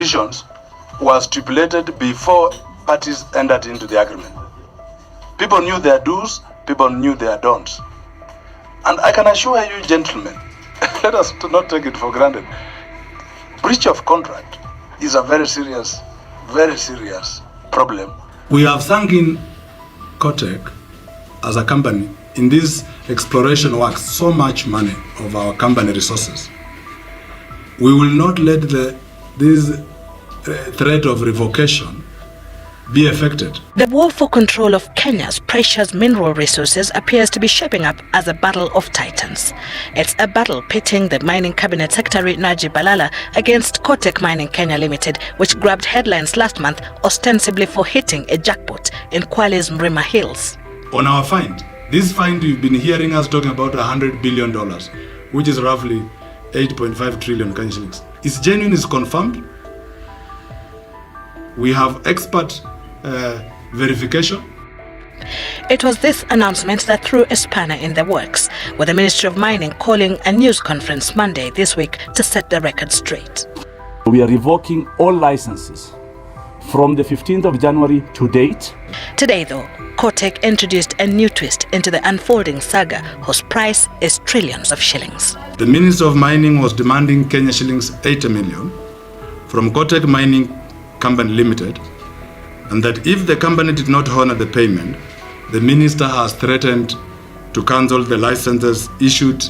conditions were stipulated before parties entered into the agreement. People knew their do's, people knew their don'ts. And I can assure you, gentlemen, let us not take it for granted. Breach of contract is a very serious problem. We have sunk in Kotek as a company in this exploration works so much money of our company resources. We will not let this threat of revocation be affected. The war for control of Kenya's precious mineral resources appears to be shaping up as a battle of titans. It's a battle pitting the Mining Cabinet Secretary Najib Balala against Kotek Mining Kenya Limited, which grabbed headlines last month ostensibly for hitting a jackpot in Kwale's Mrima Hills. On our find, this find you've been hearing us talking about $100 billion, which is roughly 8.5 trillion Kenyan shillings. It's genuine, it's confirmed. We have expert verification. It was this announcement that threw a spanner in the works, with the Ministry of Mining calling a news conference Monday this week to set the record straight. We are revoking all licenses from the 15th of January to date. Today, though, Kotek introduced a new twist into the unfolding saga, whose price is trillions of shillings. The Minister of Mining was demanding Kenya shillings 80 million from Kotek Mining Company Limited, and that if the company did not honor the payment, the minister has threatened to cancel the licenses issued.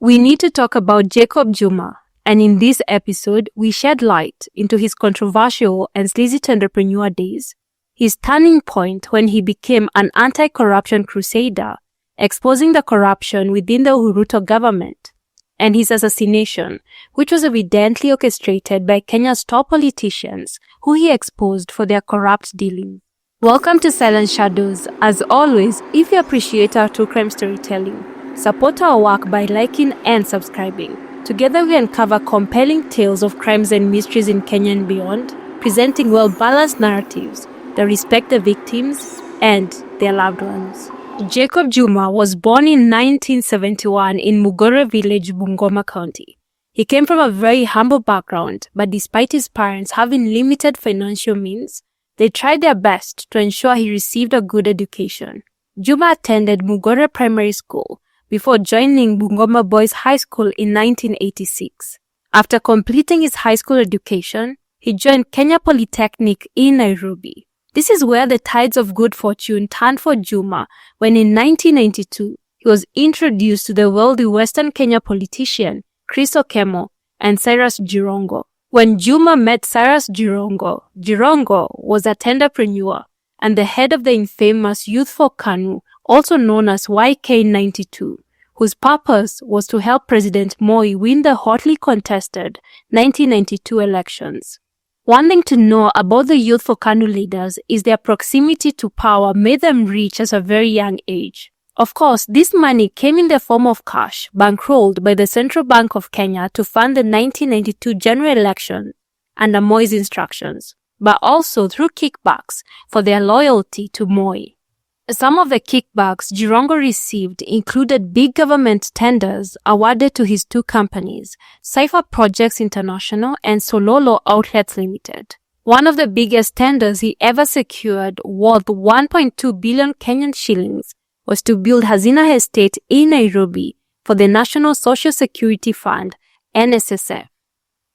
We need to talk about Jacob Juma, and in this episode, we shed light into his controversial and sleazy tenderpreneur days, his turning point when he became an anti-corruption crusader, exposing the corruption within the Ruto government, and his assassination, which was evidently orchestrated by Kenya's top politicians, who he exposed for their corrupt dealing. Welcome to Silent Shadows. As always, if you appreciate our true crime storytelling, support our work by liking and subscribing. Together we uncover compelling tales of crimes and mysteries in Kenya and beyond, presenting well-balanced narratives that respect the victims and their loved ones. Jacob Juma was born in 1971 in Mugore village, Bungoma County. He came from a very humble background, but despite his parents having limited financial means, they tried their best to ensure he received a good education. Juma attended Mugore Primary School before joining Bungoma Boys High School in 1986. After completing his high school education, he joined Kenya Polytechnic in Nairobi. This is where the tides of good fortune turned for Juma when in 1992, he was introduced to the wealthy Western Kenya politician Chris Okemo and Cyrus Jirongo. When Juma met Cyrus Jirongo, Jirongo was a tenderpreneur and the head of the infamous Youth for KANU, also known as YK92, whose purpose was to help President Moi win the hotly contested 1992 elections. One thing to know about the Youth for KANU leaders is their proximity to power made them rich at a very young age. Of course, this money came in the form of cash, bankrolled by the Central Bank of Kenya to fund the 1992 general election under Moi's instructions, but also through kickbacks for their loyalty to Moi. Some of the kickbacks Jirongo received included big government tenders awarded to his two companies, Cypher Projects International and Sololo Outlets Limited. One of the biggest tenders he ever secured, worth 1.2 billion Kenyan shillings, was to build Hazina Estate in Nairobi for the National Social Security Fund, NSSF.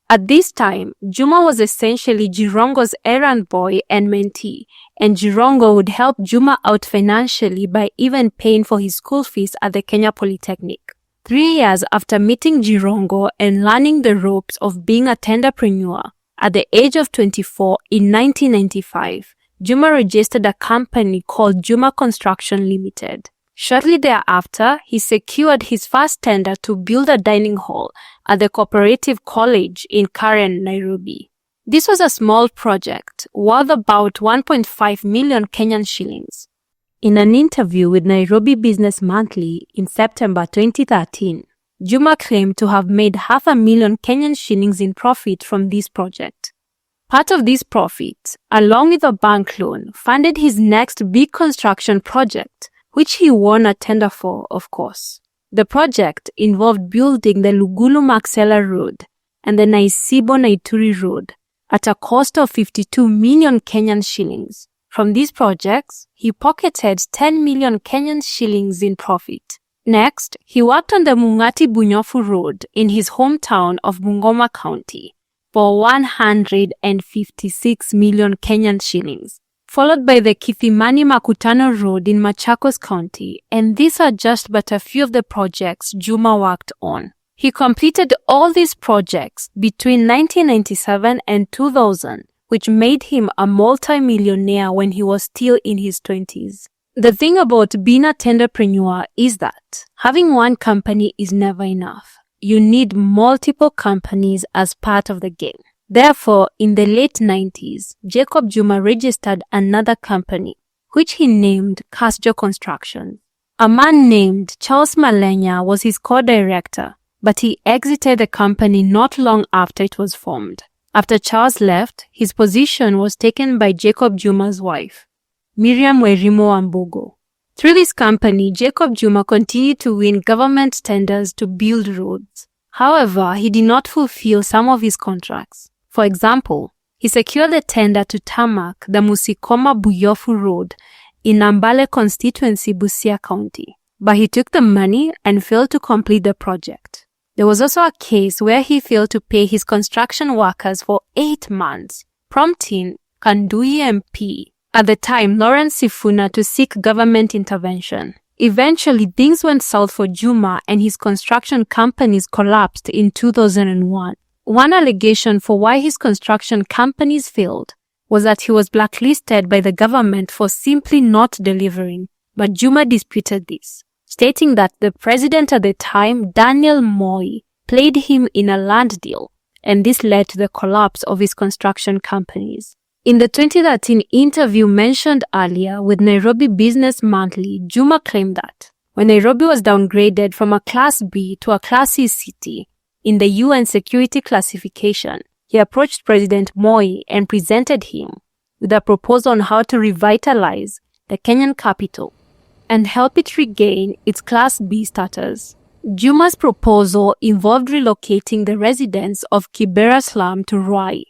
At this time, Juma was essentially Jirongo's errand boy and mentee, and Jirongo would help Juma out financially by even paying for his school fees at the Kenya Polytechnic. 3 years after meeting Jirongo and learning the ropes of being a tenderpreneur, at the age of 24 in 1995, Juma registered a company called Juma Construction Limited. Shortly thereafter, he secured his first tender to build a dining hall at the Cooperative College in Karen, Nairobi. This was a small project worth about 1.5 million Kenyan shillings. In an interview with Nairobi Business Monthly in September 2013, Juma claimed to have made 500,000 Kenyan shillings in profit from this project. Part of this profit, along with a bank loan, funded his next big construction project, which he won a tender for, of course. The project involved building the Lugulu-Maxela Road and the Naisibo-Naituri Road, at a cost of 52 million Kenyan shillings. From these projects, he pocketed 10 million Kenyan shillings in profit. Next, he worked on the Mungati-Bunyofu Road in his hometown of Bungoma County for 156 million Kenyan shillings, followed by the Kithimani-Makutano Road in Machakos County, and these are just but a few of the projects Juma worked on. He completed all these projects between 1997 and 2000, which made him a multi-millionaire when he was still in his 20s. The thing about being a tenderpreneur is that having one company is never enough. You need multiple companies as part of the game. Therefore, in the late 90s, Jacob Juma registered another company, which he named Juma Construction. A man named Charles Malenya was his co-director, but he exited the company not long after it was formed. After Charles left, his position was taken by Jacob Juma's wife, Mrima. Through this company, Jacob Juma continued to win government tenders to build roads. However, he did not fulfill some of his contracts. For example, he secured the tender to tarmac the Musikoma-Buyofu Road in Ambale constituency, Busia County, but he took the money and failed to complete the project. There was also a case where he failed to pay his construction workers for 8 months, prompting Kandui MP, at the time Lawrence Sifuna, to seek government intervention. Eventually, things went south for Juma and his construction companies collapsed in 2001. One allegation for why his construction companies failed was that he was blacklisted by the government for simply not delivering, but Juma disputed this, stating that the president at the time, Daniel Moi, played him in a land deal, and this led to the collapse of his construction companies. In the 2013 interview mentioned earlier with Nairobi Business Monthly, Juma claimed that when Nairobi was downgraded from a Class B to a Class C city in the UN security classification, he approached President Moi and presented him with a proposal on how to revitalize the Kenyan capital and help it regain its Class B status. Juma's proposal involved relocating the residents of Kibera slum to Ruai,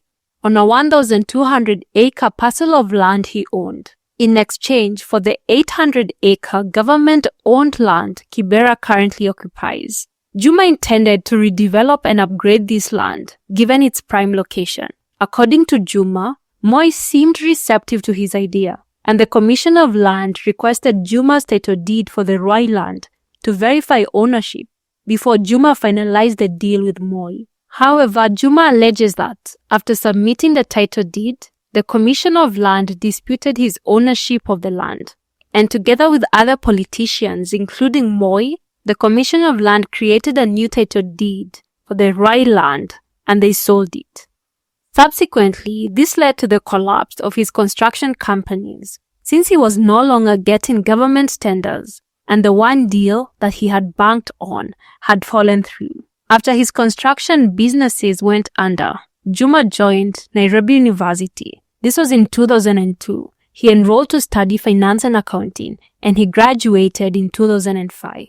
on a 1,200-acre parcel of land he owned, in exchange for the 800-acre government-owned land Kibera currently occupies. Juma intended to redevelop and upgrade this land, given its prime location. According to Juma, Moi seemed receptive to his idea, and the Commission of Land requested Juma's title deed for the Ruai land to verify ownership before Juma finalized the deal with Moi. However, Juma alleges that, after submitting the title deed, the Commission of Land disputed his ownership of the land, and together with other politicians, including Moi, the Commission of Land created a new title deed for the Ruai land, and they sold it. Subsequently, this led to the collapse of his construction companies, since he was no longer getting government tenders, and the one deal that he had banked on had fallen through. After his construction businesses went under, Juma joined Nairobi University. This was in 2002. He enrolled to study finance and accounting, and he graduated in 2005.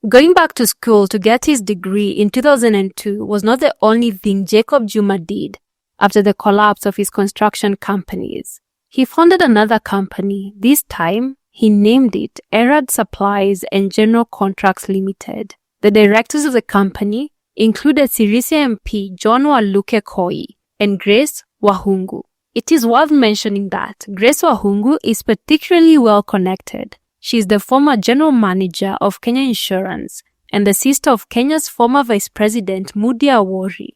Going back to school to get his degree in 2002 was not the only thing Jacob Juma did after the collapse of his construction companies. He founded another company. This time, he named it Erad Supplies and General Contracts Limited. The directors of the company included Sirisia MP John Waluke Koi and Grace Wahungu. It is worth mentioning that Grace Wahungu is particularly well connected. She is the former general manager of Kenya Insurance and the sister of Kenya's former vice president Mudi Awori.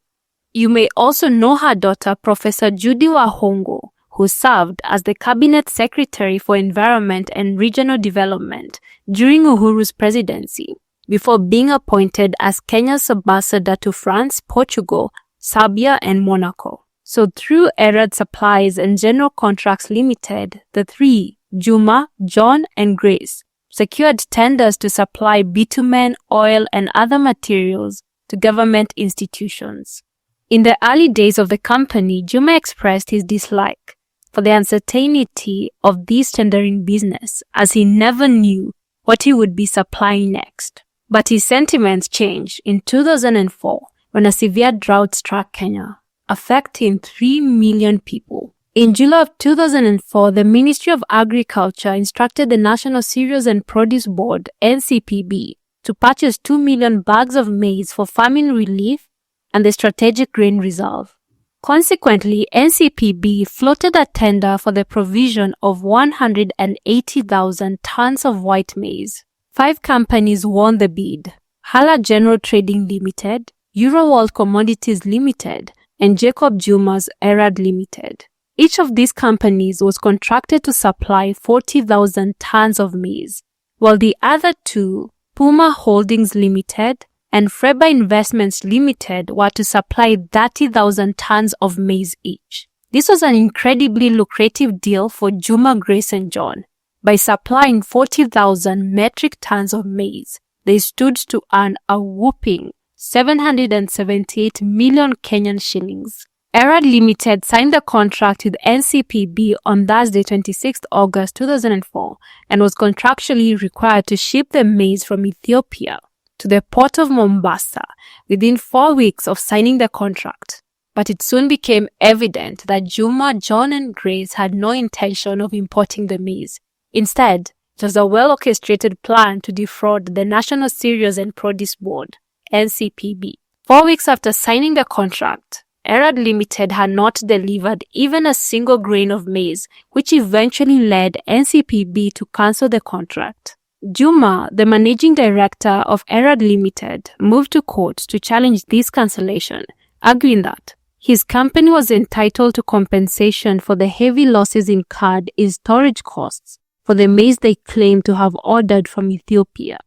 You may also know her daughter Professor Judy Wahongo, who served as the Cabinet Secretary for Environment and Regional Development during Uhuru's presidency, before being appointed as Kenya's ambassador to France, Portugal, Serbia, and Monaco. So through Erad Supplies and General Contracts Limited, the three, Juma, John, and Grace, secured tenders to supply bitumen, oil, and other materials to government institutions. In the early days of the company, Juma expressed his dislike for the uncertainty of this tendering business, as he never knew what he would be supplying next. But his sentiments changed in 2004 when a severe drought struck Kenya. affecting 3 million people. In July of 2004, the Ministry of Agriculture instructed the National Cereals and Produce Board, NCPB, to purchase 2 million bags of maize for famine relief and the Strategic Grain Reserve. Consequently, NCPB floated a tender for the provision of 180,000 tons of white maize. 5 companies won the bid: Hala General Trading Limited, Euroworld Commodities Limited, and Jacob Juma's Erad Limited. Each of these companies was contracted to supply 40,000 tons of maize, while the other 2, Puma Holdings Limited and Freba Investments Limited, were to supply 30,000 tons of maize each. This was an incredibly lucrative deal for Juma Grace and John. By supplying 40,000 metric tons of maize, they stood to earn a whopping 778 million Kenyan shillings. Erad Limited signed the contract with NCPB on Thursday, 26 August 2004, and was contractually required to ship the maize from Ethiopia to the port of Mombasa within 4 weeks of signing the contract. But it soon became evident that Juma, John, and Grace had no intention of importing the maize. Instead, it was a well-orchestrated plan to defraud the National Cereals and Produce Board, NCPB. 4 weeks after signing the contract, Erad Limited had not delivered even a single grain of maize, which eventually led NCPB to cancel the contract. Juma, the managing director of Erad Limited, moved to court to challenge this cancellation, arguing that his company was entitled to compensation for the heavy losses incurred in storage costs for the maize they claimed to have ordered from Ethiopia,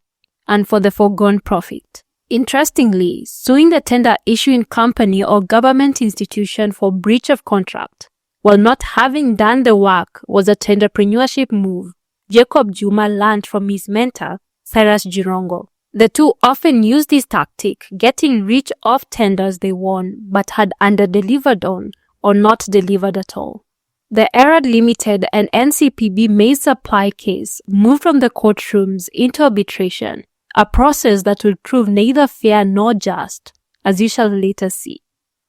and for the foregone profit. Interestingly, suing the tender issuing company or government institution for breach of contract while not having done the work was a tenderpreneurship move Jacob Juma learned from his mentor, Cyrus Jirongo. The two often used this tactic, getting rich off tenders they won but had under-delivered on or not delivered at all. The Erad Limited and NCPB maize supply case moved from the courtrooms into arbitration, a process that will prove neither fair nor just, as you shall later see.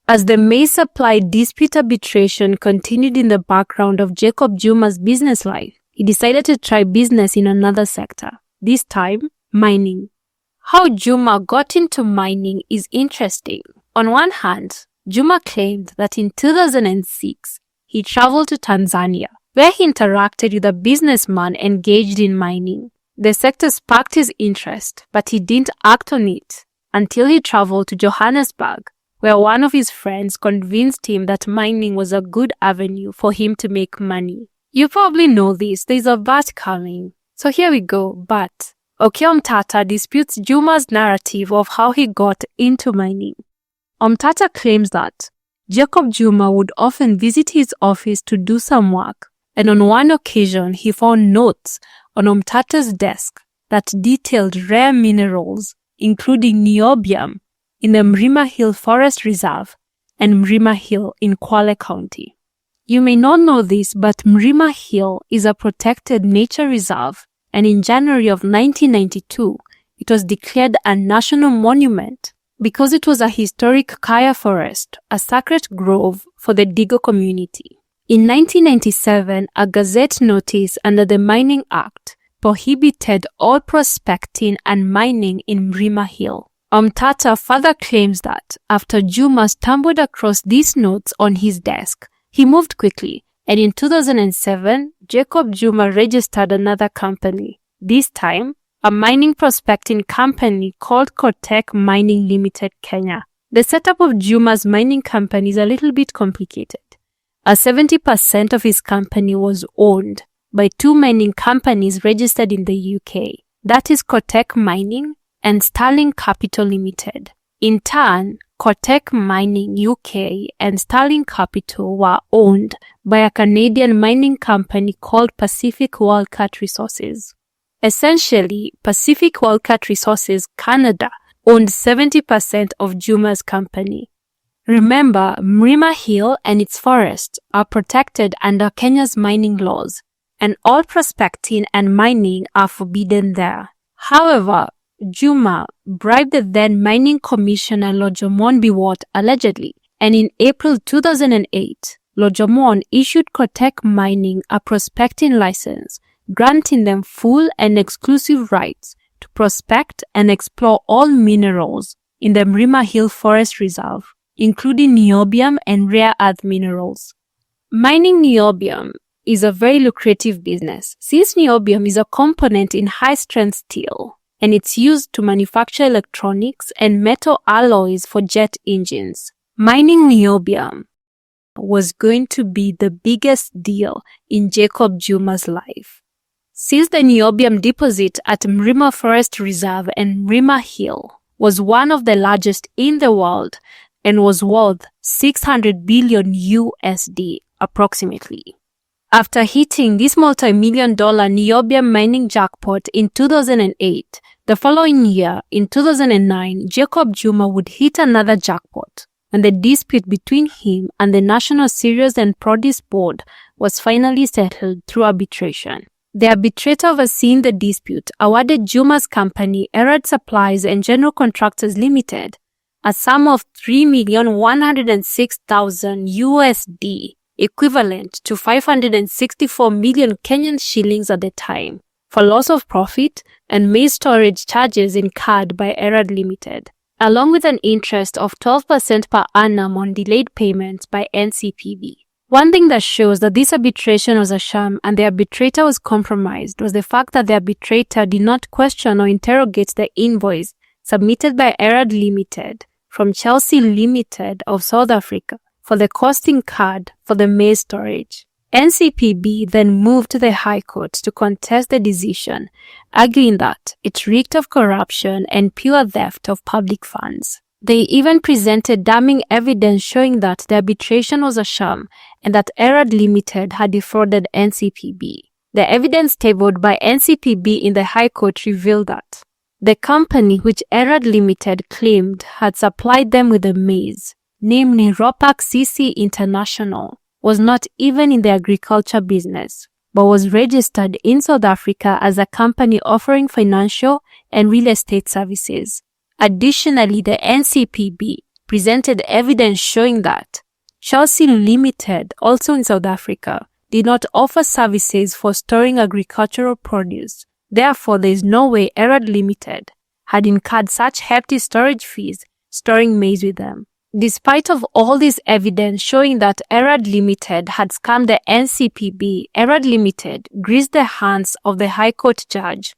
As the maize supply dispute arbitration continued in the background of Jacob Juma's business life, he decided to try business in another sector, this time mining. How Juma got into mining is interesting. On one hand, Juma claimed that in 2006, he traveled to Tanzania, where he interacted with a businessman engaged in mining. The sector sparked his interest, but he didn't act on it until he traveled to Johannesburg, where one of his friends convinced him that mining was a good avenue for him to make money. You probably know this, there's a but coming. So here we go, but Okiya Omtata disputes Juma's narrative of how he got into mining. Omtata claims that Jacob Juma would often visit his office to do some work, and on one occasion he found notes on Omtata's desk that detailed rare minerals, including niobium, in the Mrima Hill Forest Reserve and Mrima Hill in Kwale County. You may not know this, but Mrima Hill is a protected nature reserve, and in January of 1992, it was declared a national monument because it was a historic kaya forest, a sacred grove for the Digo community. In 1997, a Gazette notice under the Mining Act prohibited all prospecting and mining in Mrima Hill. Omtata further claims that after Juma stumbled across these notes on his desk, he moved quickly, and in 2007, Jacob Juma registered another company, this time a mining prospecting company called Kotek Mining Limited Kenya. The setup of Juma's mining company is a little bit complicated, as 70% of his company was owned by two mining companies registered in the UK, that is Kotek Mining and Sterling Capital Limited. In turn, Kotek Mining UK and Sterling Capital were owned by a Canadian mining company called Pacific Wildcat Resources. Essentially, Pacific Wildcat Resources Canada owned 70% of Juma's company. Remember, Mrima Hill and its forests are protected under Kenya's mining laws, and all prospecting and mining are forbidden there. However, Juma bribed the then mining commissioner Lord Jomon Biwott allegedly and in April 2008, Lojomon issued Kotek Mining a prospecting license, granting them full and exclusive rights to prospect and explore all minerals in the Mrima Hill Forest Reserve, including niobium and rare earth minerals. Mining niobium is a very lucrative business, since niobium is a component in high-strength steel, and it's used to manufacture electronics and metal alloys for jet engines. Mining niobium was going to be the biggest deal in Jacob Juma's life. Since the niobium deposit at Mrima Forest Reserve and Mrima Hill was one of the largest in the world and was worth 600 billion USD approximately. After hitting this multi-million-dollar niobium mining jackpot in 2008, the following year, in 2009, Jacob Juma would hit another jackpot, and the dispute between him and the National Cereals and Produce Board was finally settled through arbitration. The arbitrator overseeing the dispute awarded Juma's company, Erad Supplies and General Contractors Limited, a sum of 3,106,000 USD, equivalent to 564 million Kenyan shillings at the time, for loss of profit and maize storage charges incurred by Erad Limited, along with an interest of 12% per annum on delayed payments by NCPB. One thing that shows that this arbitration was a sham and the arbitrator was compromised was the fact that the arbitrator did not question or interrogate the invoice submitted by Erad Limited from Chelsea Limited of South Africa for the cost incurred for the maize storage. NCPB then moved to the High Court to contest the decision, arguing that it reeked of corruption and pure theft of public funds. They even presented damning evidence showing that the arbitration was a sham and that Erad Limited had defrauded NCPB. The evidence tabled by NCPB in the High Court revealed that the company which Erad Limited claimed had supplied them with the maize, namely Ropak CC International, was not even in the agriculture business, but was registered in South Africa as a company offering financial and real estate services. Additionally, the NCPB presented evidence showing that Chelsea Limited, also in South Africa, did not offer services for storing agricultural produce. Therefore, there is no way Erad Limited had incurred such hefty storage fees storing maize with them. Despite of all this evidence showing that Erad Limited had scammed the NCPB, Erad Limited greased the hands of the High Court judge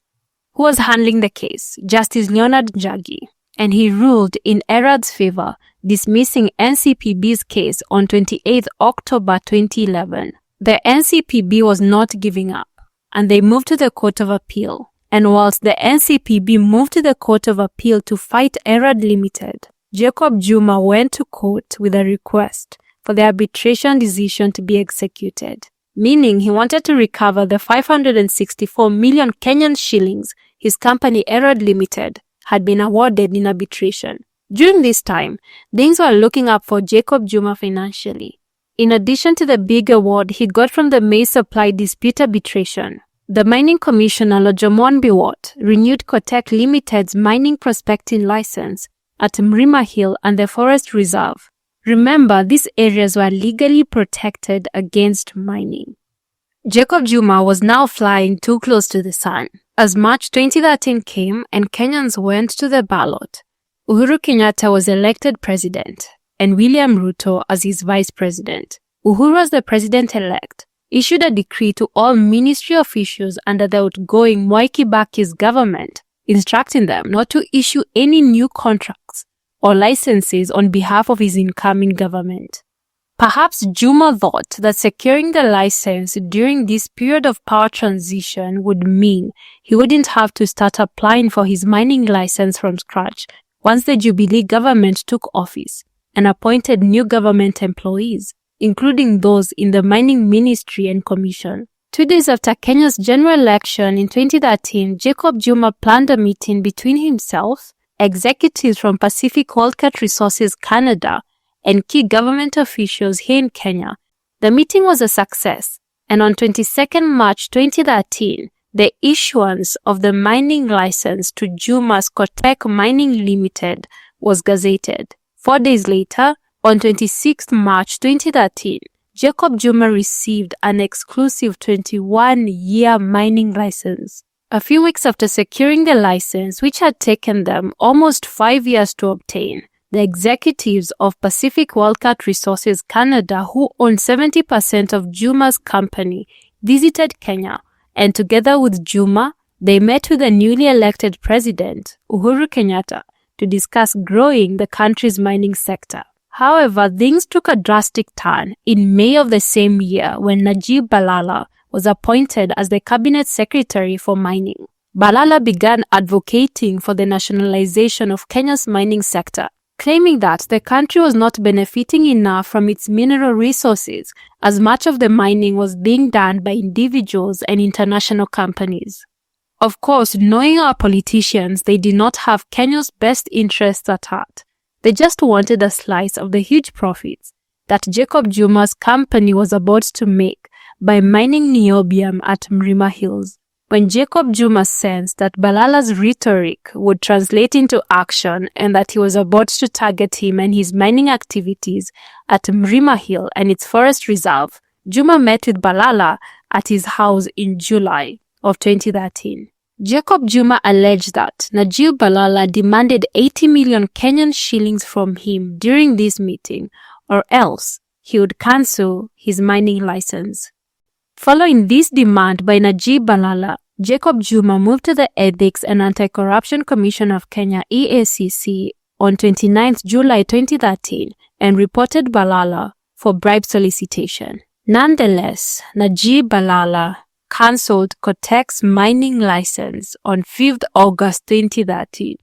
who was handling the case, Justice Leonard Njagi, and he ruled in Erad's favor, dismissing NCPB's case on 28 October 2011. The NCPB was not giving up, and they moved to the Court of Appeal. And whilst the NCPB moved to the Court of Appeal to fight Erad Limited, Jacob Juma went to court with a request for the arbitration decision to be executed, meaning he wanted to recover the 564 million Kenyan shillings his company Erad Limited had been awarded in arbitration. During this time, things were looking up for Jacob Juma financially. In addition to the big award he got from the maize supply dispute arbitration, the mining commissioner Lojomon Biwott renewed Kotek Limited's mining prospecting license at Mrima Hill and the Forest Reserve. Remember, these areas were legally protected against mining. Jacob Juma was now flying too close to the sun. As March 2013 came and Kenyans went to the ballot, Uhuru Kenyatta was elected president and William Ruto as his vice president. Uhuru, as the president-elect, issued a decree to all ministry officials under the outgoing Mwai Kibaki's government, instructing them not to issue any new contracts or licenses on behalf of his incoming government. Perhaps Juma thought that securing the license during this period of power transition would mean he wouldn't have to start applying for his mining license from scratch once the Jubilee government took office and appointed new government employees, including those in the mining ministry and commission. 2 days after Kenya's general election in 2013, Jacob Juma planned a meeting between himself, executives from Pacific Wildcat Resources Canada, and key government officials here in Kenya. The meeting was a success, and on 22nd March 2013, the issuance of the mining license to Juma's Kotek Mining Limited was gazetted. 4 days later, On 26 March 2013, Jacob Juma received an exclusive 21-year mining license. A few weeks after securing the license, which had taken them almost 5 years to obtain, the executives of Pacific Wildcat Resources Canada, who own 70% of Juma's company, visited Kenya, and together with Juma, they met with the newly elected president, Uhuru Kenyatta, to discuss growing the country's mining sector. However, things took a drastic turn in May of the same year when Najib Balala was appointed as the cabinet secretary for mining. Balala began advocating for the nationalization of Kenya's mining sector, claiming that the country was not benefiting enough from its mineral resources as much of the mining was being done by individuals and international companies. Of course, knowing our politicians, they did not have Kenya's best interests at heart. They just wanted a slice of the huge profits that Jacob Juma's company was about to make by mining niobium at Mrima Hills. When Jacob Juma sensed that Balala's rhetoric would translate into action and that he was about to target him and his mining activities at Mrima Hill and its forest reserve, Juma met with Balala at his house in July of 2013. Jacob Juma alleged that Najib Balala demanded 80 million Kenyan shillings from him during this meeting, or else he would cancel his mining license. Following this demand by Najib Balala, Jacob Juma moved to the Ethics and Anti-Corruption Commission of Kenya EACC on 29 July 2013 and reported Balala for bribe solicitation. Nonetheless, Najib Balala cancelled Kotek's mining license on 5th August 2013.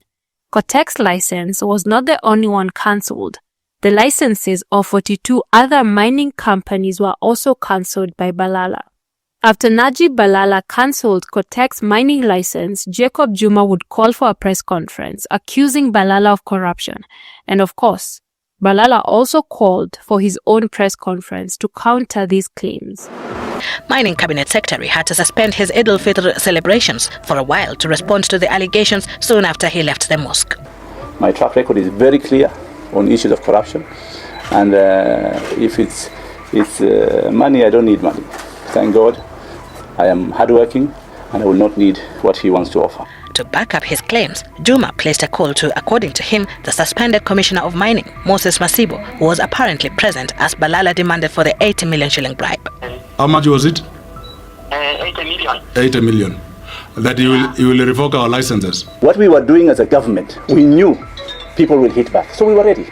Kotek's license was not the only one cancelled. The licenses of 42 other mining companies were also cancelled by Balala. After Najib Balala cancelled Kotek's mining license, Jacob Juma would call for a press conference accusing Balala of corruption. And of course, Balala also called for his own press conference to counter these claims. Mining Cabinet Secretary had to suspend his Eid al-Fitr celebrations for a while to respond to the allegations soon after he left the mosque. My track record is very clear on issues of corruption, and if it's money, I don't need money. Thank God, I am hardworking and I will not need what he wants to offer. To back up his claims, Juma placed a call to, according to him, the suspended Commissioner of Mining, Moses Masibo, who was apparently present as Balala demanded for the 80 million shilling bribe. How much was it? 80 million. 80 million. That you will revoke our licenses. What we were doing as a government, we knew people will hit back, so we were ready.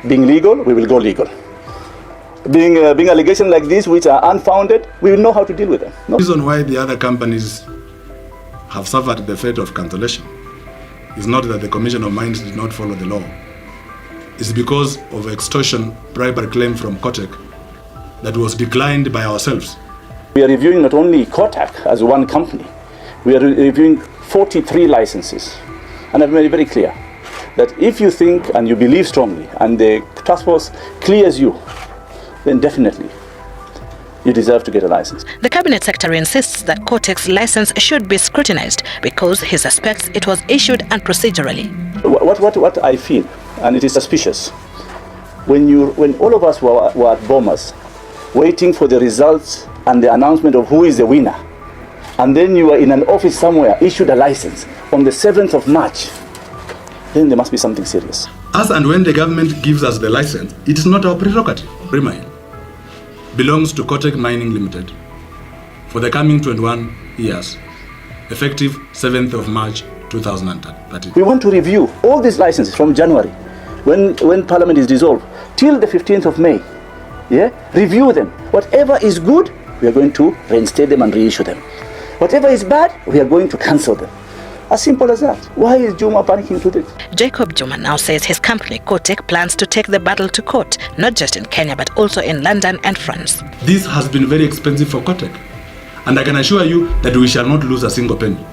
Being legal, we will go legal. Being allegations like this, which are unfounded, we will know how to deal with them. The reason why the other companies have suffered the fate of cancellation is not that the Commission of Mines did not follow the law. It's because of extortion bribery claim from Kotek that was declined by ourselves. We are reviewing not only Kotek as one company, we are reviewing 43 licenses. And I've made it very clear that if you think and you believe strongly and the task force clears you, then definitely you deserve to get a license. The Cabinet Secretary insists that Kotek's license should be scrutinized because he suspects it was issued unprocedurally. What I feel, and it is suspicious, when all of us were at Bomas, waiting for the results and the announcement of who is the winner, and then you were in an office somewhere, issued a license on the 7th of March, then there must be something serious. As and when the government gives us the license, it is not our prerogative. Remind. Belongs to Kotek Mining Limited for the coming 21 years, effective 7th of March 2013. We want to review all these licenses from January, when Parliament is dissolved, till the 15th of May. Yeah? Review them. Whatever is good, we are going to reinstate them and reissue them. Whatever is bad, we are going to cancel them. As simple as that. Why is Juma panicking to this? Jacob Juma now says his company, Kotek, plans to take the battle to court, not just in Kenya, but also in London and France. This has been very expensive for Kotek. And I can assure you that we shall not lose a single penny.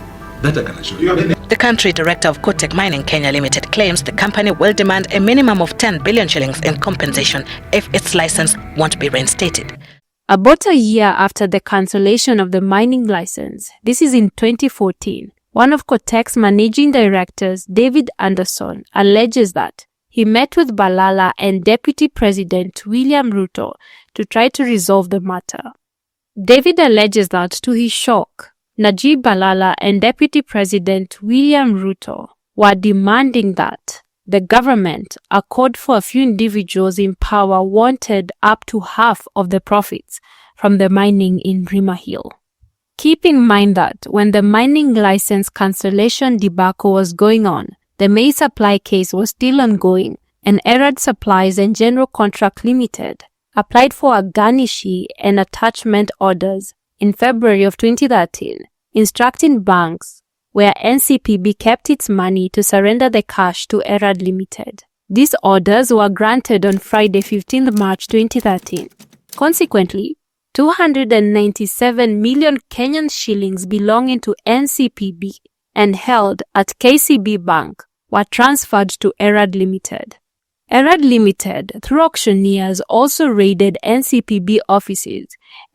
That I can assure you. The country director of Kotek Mining Kenya Limited claims the company will demand a minimum of 10 billion shillings in compensation if its license won't be reinstated. About a year after the cancellation of the mining license, this is in 2014, one of Kotek's managing directors, David Anderson, alleges that he met with Balala and Deputy President William Ruto to try to resolve the matter. David alleges that, to his shock, Najib Balala and Deputy President William Ruto were demanding that the government accord for a few individuals in power wanted up to half of the profits from the mining in Mrima Hill. Keep in mind that when the mining license cancellation debacle was going on, the maize supply case was still ongoing, and Erad Supplies and General Contract Limited applied for a garnishee and attachment orders in February of 2013, instructing banks where NCPB kept its money to surrender the cash to Erad Limited. These orders were granted on Friday, 15 March 2013. Consequently, 297 million Kenyan shillings belonging to NCPB and held at KCB Bank were transferred to Erad Limited. Erad Limited, through auctioneers, also raided NCPB offices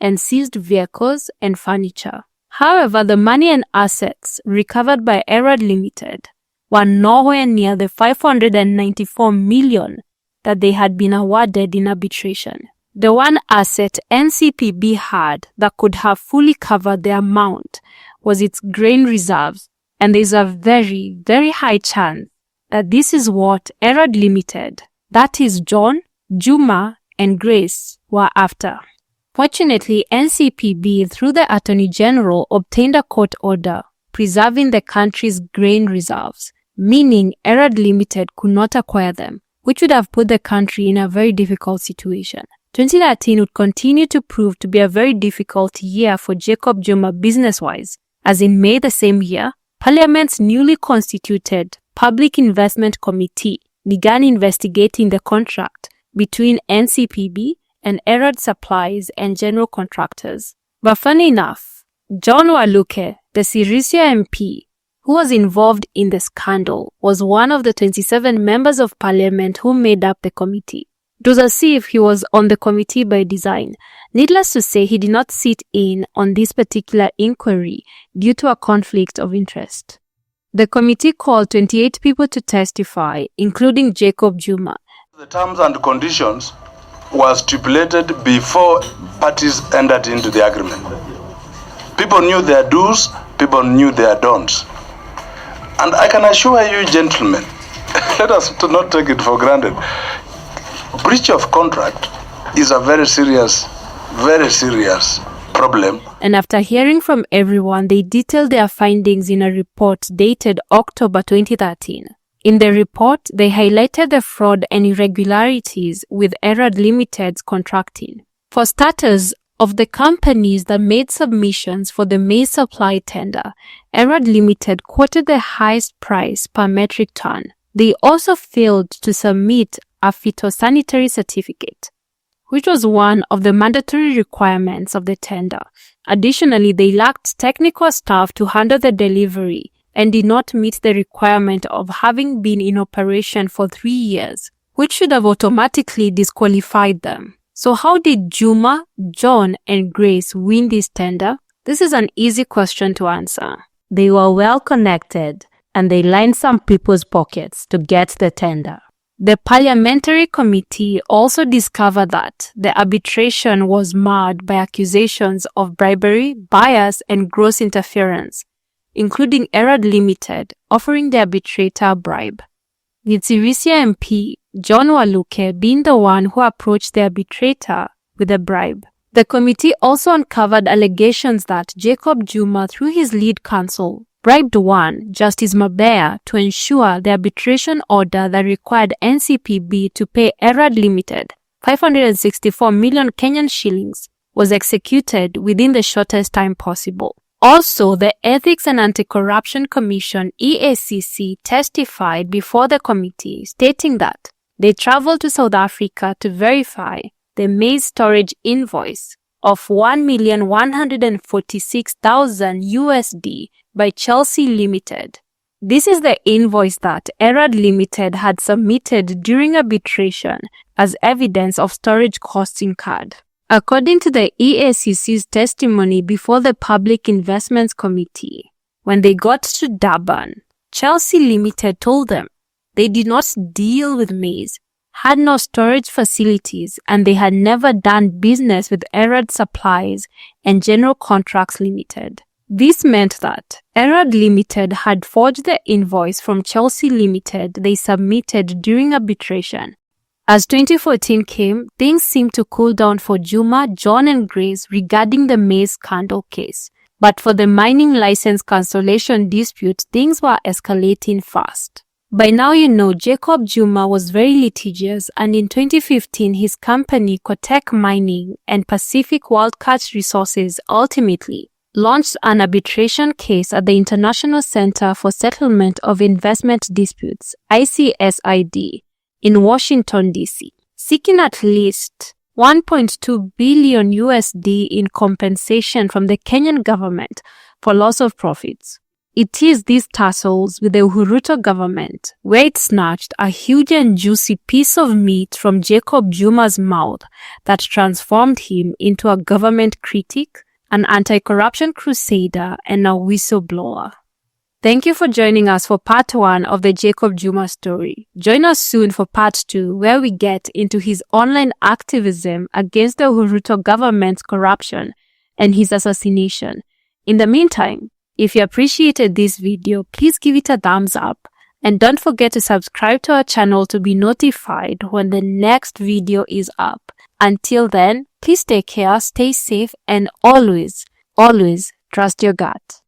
and seized vehicles and furniture. However, the money and assets recovered by Erad Limited were nowhere near the 594 million that they had been awarded in arbitration. The one asset NCPB had that could have fully covered the amount was its grain reserves, and there is a very, very high chance that this is what Erad Limited, that is John, Juma, and Grace, were after. Fortunately, NCPB, through the Attorney General, obtained a court order preserving the country's grain reserves, meaning Erad Limited could not acquire them, which would have put the country in a very difficult situation. 2013 would continue to prove to be a very difficult year for Jacob Juma business-wise, as in May the same year, Parliament's newly constituted Public Investment Committee began investigating the contract between NCPB and Erad Supplies and General Contractors. But funny enough, John Waluke, the Sirisia MP, who was involved in the scandal, was one of the 27 members of Parliament who made up the committee. It was as if he was on the committee by design. Needless to say, he did not sit in on this particular inquiry due to a conflict of interest. The committee called 28 people to testify, including Jacob Juma. The terms and conditions were stipulated before parties entered into the agreement. People knew their do's, people knew their don'ts. And I can assure you, gentlemen, let us not take it for granted. Breach of contract is a very serious problem. And after hearing from everyone, they detailed their findings in a report dated October 2013. In the report, they highlighted the fraud and irregularities with Erad Limited's contracting. For starters, of the companies that made submissions for the maize supply tender, Erad Limited quoted the highest price per metric ton. They also failed to submit a phytosanitary certificate, which was one of the mandatory requirements of the tender. Additionally, they lacked technical staff to handle the delivery and did not meet the requirement of having been in operation for 3 years, which should have automatically disqualified them. So how did Juma, John, and Grace win this tender? This is an easy question to answer. They were well connected and they lined some people's pockets to get the tender. The Parliamentary Committee also discovered that the arbitration was marred by accusations of bribery, bias, and gross interference, including Erad Limited offering the arbitrator a bribe. The Sirisia MP, John Waluke, being the one who approached the arbitrator with a bribe. The committee also uncovered allegations that Jacob Juma, through his lead counsel, bribed one, Justice Mabea, to ensure the arbitration order that required NCPB to pay Erad Limited 564 million Kenyan shillings was executed within the shortest time possible. Also, the Ethics and Anti-Corruption Commission EACC testified before the committee, stating that they traveled to South Africa to verify the maize storage invoice of 1,146,000 USD by Chelsea Limited. This is the invoice that Erad Limited had submitted during arbitration as evidence of storage costs incurred. According to the EACC's testimony before the Public Investments Committee, when they got to Durban, Chelsea Limited told them They did not deal with maize, had no storage facilities, and they had never done business with Erad Supplies and General Contracts Limited. This meant that Erad Limited had forged the invoice from Chelsea Limited they submitted during arbitration. As 2014 came, things seemed to cool down for Juma, John and Grace regarding the maize scandal case. But for the mining license cancellation dispute, things were escalating fast. By now you know Jacob Juma was very litigious, and in 2015 his company Kotek Mining and Pacific Wildcat Resources ultimately launched an arbitration case at the International Center for Settlement of Investment Disputes, ICSID, in Washington, D.C., seeking at least $1.2 billion USD in compensation from the Kenyan government for loss of profits. It is these tussles with the Uhuru government where it snatched a huge and juicy piece of meat from Jacob Juma's mouth that transformed him into a government critic, an anti-corruption crusader, and a whistleblower. Thank you for joining us for part 1 of the Jacob Juma story. Join us soon for part 2, where we get into his online activism against the Uhuru government's corruption and his assassination. In the meantime, if you appreciated this video, please give it a thumbs up and don't forget to subscribe to our channel to be notified when the next video is up. Until then, please take care, stay safe, and always, always trust your gut.